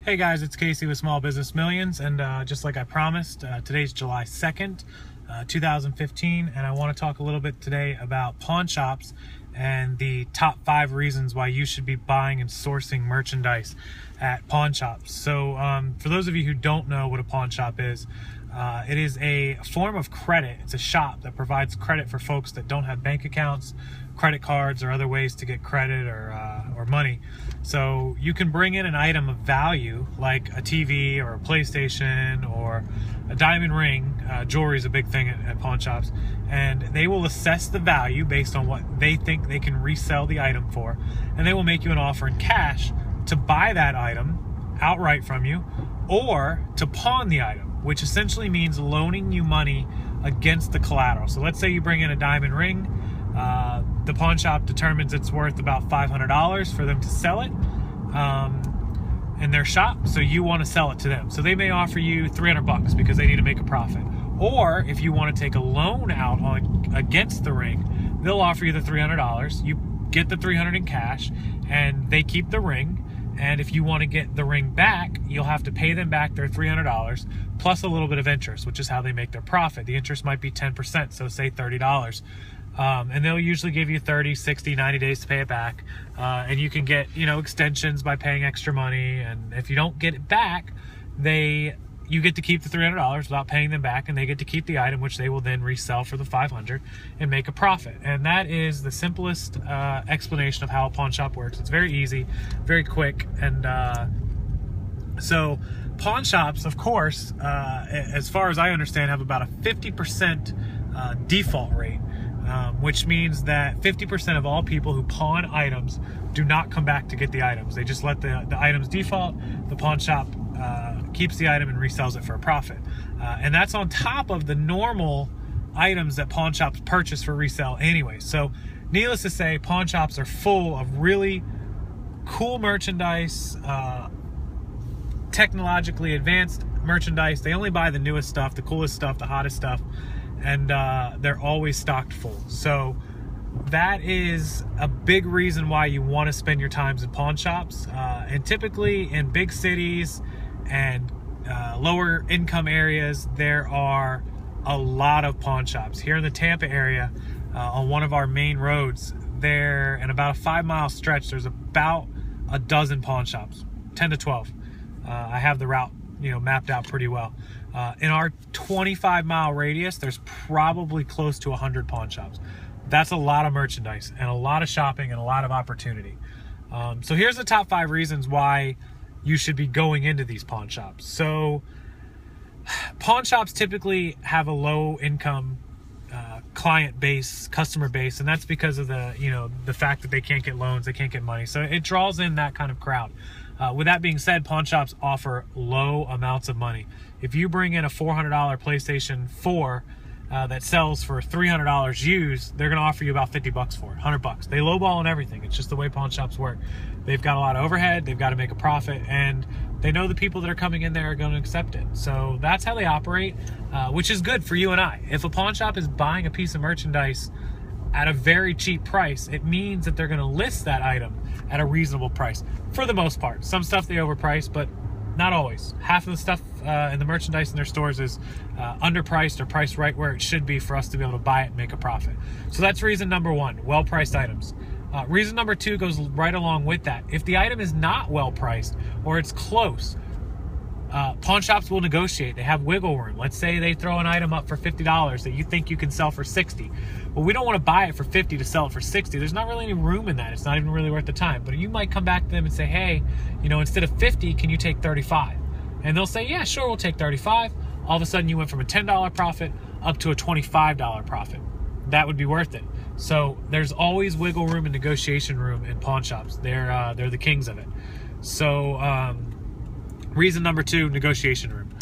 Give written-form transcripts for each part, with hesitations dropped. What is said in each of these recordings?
Hey guys, it's Casey with Small Business Millions, and just like I promised, today's July 2nd, 2015, and I want to talk a little bit today about pawn shops and the top 5 reasons why you should be buying and sourcing merchandise at pawn shops. So for those of you who don't know what a pawn shop is, it is a form of credit. It's a shop that provides credit for folks that don't have bank accounts, credit cards, or other ways to get credit or money. So you can bring in an item of value like a TV or a PlayStation or a diamond ring. Jewelry is a big thing at pawn shops, and they will assess the value based on what they think they can resell the item for, and they will make you an offer in cash to buy that item outright from you or to pawn the item, which essentially means loaning you money against the collateral. So let's say you bring in a diamond ring. The pawn shop determines it's worth about $500 for them to sell it in their shop, so you want to sell it to them. So they may offer you $300 because they need to make a profit. Or if you want to take a loan out against the ring, they'll offer you the $300. You get the $300 in cash, and they keep the ring. And if you want to get the ring back, you'll have to pay them back their $300 plus a little bit of interest, which is how they make their profit. The interest might be 10%, so say $30. And they'll usually give you 30, 60, 90 days to pay it back. And you can get, extensions by paying extra money. And if you don't get it back, you get to keep the $300 without paying them back, and they get to keep the item, which they will then resell for the $500 and make a profit. And that is the simplest explanation of how a pawn shop works. It's very easy, very quick. And so pawn shops, of course, as far as I understand, have about a 50% default rate. Which means that 50% of all people who pawn items do not come back to get the items. They just let the items default. The pawn shop keeps the item and resells it for a profit. And that's on top of the normal items that pawn shops purchase for resale anyway. So needless to say, pawn shops are full of really cool merchandise, technologically advanced merchandise. They only buy the newest stuff, the coolest stuff, the hottest stuff. And they're always stocked full. So that is a big reason why you want to spend your times in pawn shops. And typically in big cities and lower income areas, there are a lot of pawn shops. Here in the Tampa area, on one of our main roads, there in about a 5-mile stretch, there's about a dozen pawn shops, 10 to 12. I have the route mapped out pretty well. In our 25-mile radius, there's probably close to 100 pawn shops. That's a lot of merchandise and a lot of shopping and a lot of opportunity. So here's the top 5 reasons why you should be going into these pawn shops. So pawn shops typically have a low income client base, customer base, and that's because of the fact that they can't get loans, they can't get money. So it draws in that kind of crowd. With that being said, pawn shops offer low amounts of money. If you bring in a $400 PlayStation 4 that sells for $300 used, they're going to offer you about $50 for it, $100. They lowball on everything. It's just the way pawn shops work. They've got a lot of overhead. They've got to make a profit, and they know the people that are coming in there are going to accept it. So that's how they operate, which is good for you and I. If a pawn shop is buying a piece of merchandise at a very cheap price, it means that they're going to list that item at a reasonable price for the most part. Some stuff they overprice, but not always. Half of the stuff in the merchandise in their stores is underpriced or priced right where it should be for us to be able to buy it and make a profit. So that's reason number 1, well-priced items. Reason number 2 goes right along with that. If the item is not well-priced or it's close, pawn shops will negotiate. They have wiggle room. Let's say they throw an item up for $50 that you think you can sell for $60. Well, we don't want to buy it for $50 to sell it for $60. There's not really any room in that. It's not even really worth the time. But you might come back to them and say, hey, instead of $50, can you take $35? And they'll say, yeah, sure, we'll take $35. All of a sudden, you went from a $10 profit up to a $25 profit. That would be worth it. So there's always wiggle room and negotiation room in pawn shops. They're the kings of it. So reason number 2, negotiation room.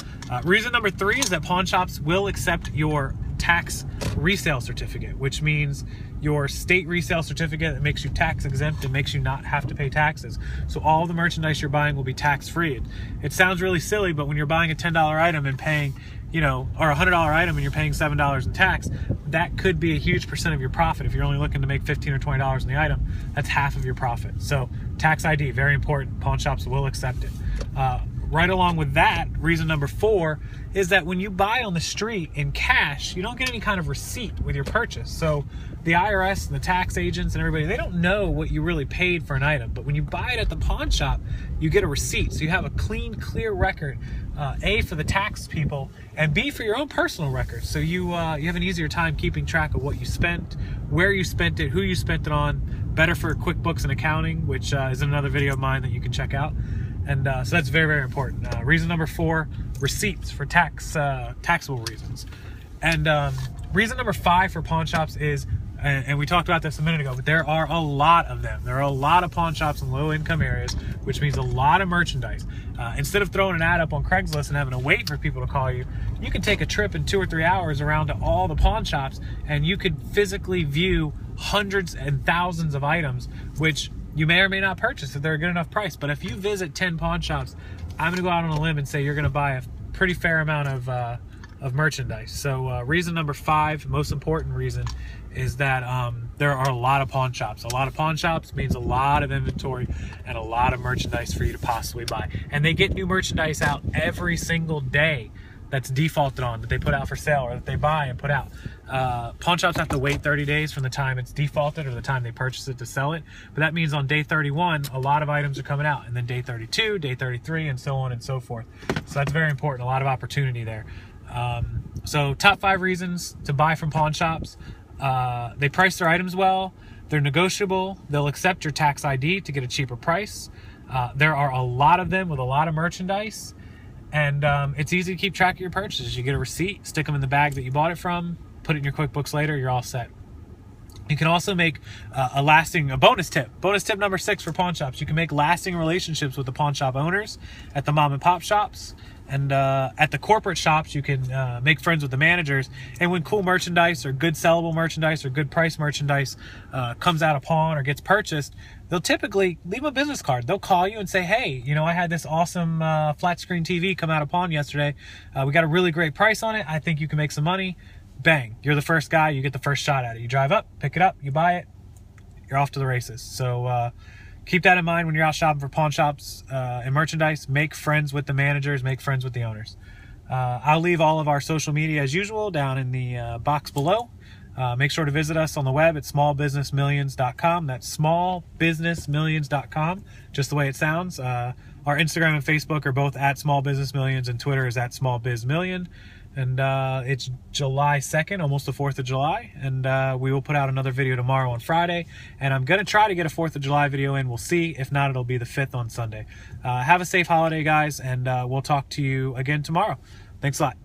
Reason number 3 is that pawn shops will accept your tax resale certificate, which means your state resale certificate that makes you tax exempt and makes you not have to pay taxes. So all the merchandise you're buying will be tax free. It sounds really silly, but when you're buying a $10 item and paying, or a $100 item and you're paying $7 in tax, that could be a huge percent of your profit. If you're only looking to make $15 or $20 in the item, that's half of your profit. So tax ID, very important. Pawn shops will accept it. right along with that, reason number 4 is that when you buy on the street in cash, you don't get any kind of receipt with your purchase. So the IRS and the tax agents and everybody, they don't know what you really paid for an item. But when you buy it at the pawn shop, you get a receipt. So you have a clean, clear record, A, for the tax people, and B, for your own personal record. So you have an easier time keeping track of what you spent, where you spent it, who you spent it on. Better for QuickBooks and accounting, which is another video of mine that you can check out. And so that's very, very important. Reason number 4, receipts for taxable reasons. And reason number 5 for pawn shops is, and we talked about this a minute ago, but there are a lot of them. There are a lot of pawn shops in low-income areas, which means a lot of merchandise. Instead of throwing an ad up on Craigslist and having to wait for people to call you, you can take a trip in 2 or 3 hours around to all the pawn shops, and you could physically view hundreds and thousands of items, which you may or may not purchase if they're a good enough price. But if you visit 10 pawn shops, I'm going to go out on a limb and say you're going to buy a pretty fair amount of merchandise. So reason number 5, most important reason, is that there are a lot of pawn shops. A lot of pawn shops means a lot of inventory and a lot of merchandise for you to possibly buy. And they get new merchandise out every single day that's defaulted on, that they put out for sale or that they buy and put out. Pawn shops have to wait 30 days from the time it's defaulted or the time they purchase it to sell it. But that means on day 31, a lot of items are coming out. And then day 32, day 33, and so on and so forth. So that's very important. A lot of opportunity there. So top 5 reasons to buy from pawn shops. They price their items well. They're negotiable. They'll accept your tax ID to get a cheaper price. There are a lot of them with a lot of merchandise. And it's easy to keep track of your purchases. You get a receipt, stick them in the bag that you bought it from, put it in your QuickBooks later, you're all set. You can also make a bonus tip. Bonus tip number 6 for pawn shops. You can make lasting relationships with the pawn shop owners at the mom and pop shops. And at the corporate shops, you can make friends with the managers. And when cool merchandise or good sellable merchandise or good price merchandise comes out of pawn or gets purchased, they'll typically leave a business card. They'll call you and say, hey, you know, I had this awesome flat screen TV come out of pawn yesterday. We got a really great price on it. I think you can make some money. Bang, you're the first guy. You get the first shot at it. You drive up, pick it up, you buy it, you're off to the races. So keep that in mind when you're out shopping for pawn shops and merchandise. Make friends with the managers, make friends with the owners. I'll leave all of our social media as usual down in the box below. Make sure to visit us on the web at smallbusinessmillions.com. That's smallbusinessmillions.com, just the way it sounds. Our Instagram and Facebook are both at smallbusinessmillions, and Twitter is at smallbizmillion. And it's July 2nd, almost the 4th of July. And we will put out another video tomorrow on Friday. And I'm going to try to get a 4th of July video in. We'll see. If not, it'll be the 5th on Sunday. Have a safe holiday, guys. And we'll talk to you again tomorrow. Thanks a lot.